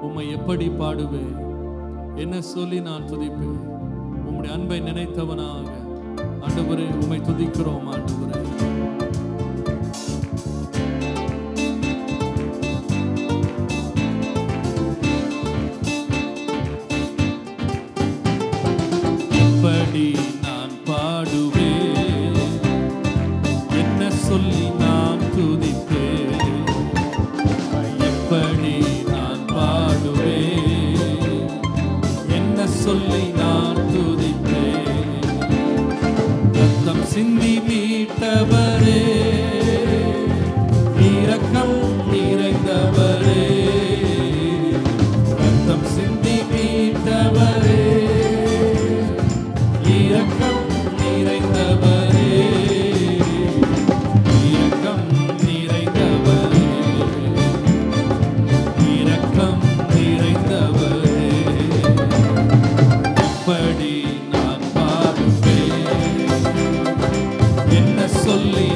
உம்மை எப்படி பாடுவேன்? என்ன சொல்லி நான் துதிப்பேன்? உம்முடைய அன்பை நினைத்தவனாக ஆண்டவரே உம்மை துதிக்கிறோம். ஆண்டவரே எப்படி நான் பாடுவேன்? என்ன சொல்லி நான் துதிப்பேன்? எப்படி நான் பாடுவேன்? என்ன சொல்லி நான் துதிப்பேன்? ரத்தம் சிந்தி மீட்டவரே, இரக்கம் நிறைந்தவரே, ரத்தம் சிந்தி மீட்டவரே, இரக்கம் நிறைந்தவரே, இரக்கம் நிறைந்தவரே, இரக்கம் நிறைந்தவரே, எப்படி நான் பாடுவேன்? என்ன சொல்லி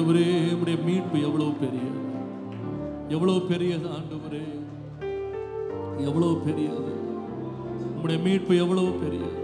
ஆண்டவரே உம்முடைய மீட்பு எவ்வளவு பெரியது, எவ்வளவு பெரியது ஆண்டவரே, எவ்வளவு பெரியது உம்முடைய மீட்பு, எவ்வளவு பெரியது.